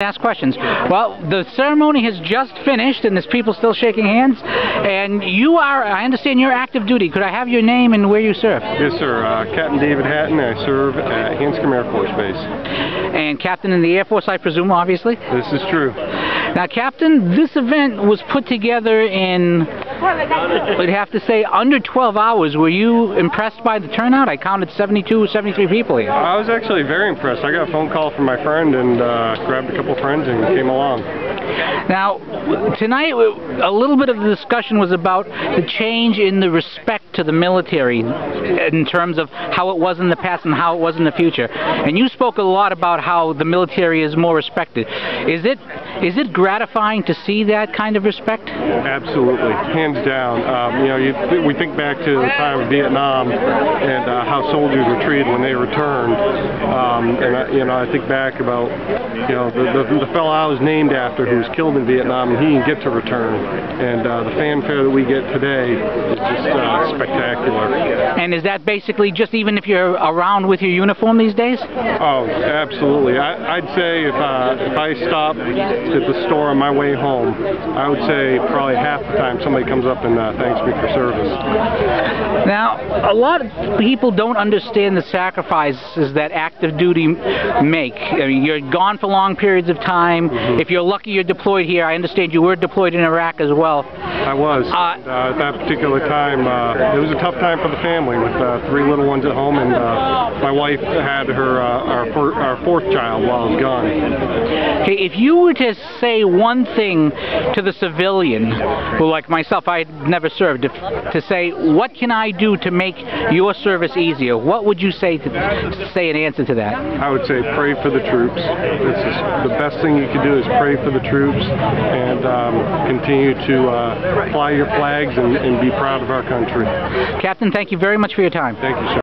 Ask questions. Well, the ceremony has just finished and there's people still shaking hands, and you are, I understand you're active duty. Could I have your name and where you serve? Yes, sir. Captain David Hatton. I serve at Hanscom Air Force Base. And Captain in the Air Force, I presume, obviously? This is true. Now, Captain, this event was put together in, we'd have to say, under 12 hours. Were you impressed by the turnout? I counted 72, 73 people here. I was actually very impressed. I got a phone call from my friend and grabbed a couple friends and came along. Now, tonight, a little bit of the discussion was about the change in the respect to the military in terms of how it was in the past and how it was in the future. And you spoke a lot about how the military is more respected. Is it gratifying to see that kind of respect? Absolutely, hands down. We think back to the time of Vietnam and how soldiers were treated when they returned. I think back about the fellow I was named after who was killed in Vietnam, and he didn't get to return. And the fanfare that we get today is just spectacular. And is that basically just even if you're around with your uniform these days? Oh, absolutely. I'd say if I stopped at the store on my way home, I would say probably half the time somebody comes up and thanks me for service. Now, a lot of people don't understand the sacrifices that active duty make. I mean, you're gone for long periods of time. Mm-hmm. If you're lucky you're deployed here. I understand you were deployed in Iraq as well. I was. At that particular time, it was a tough time for the family with 3 little ones at home, and my wife had our 4th child while I was gone. Okay, if you were to say one thing to the civilian, who like myself, I had never served, to say, what can I do to make your service easier? What would you say to say an answer to that? I would say pray for the troops. This is the best thing you can do is pray for the troops and continue to fly your flags and be proud of our country. Captain, thank you very much for your time. Thank you, sir.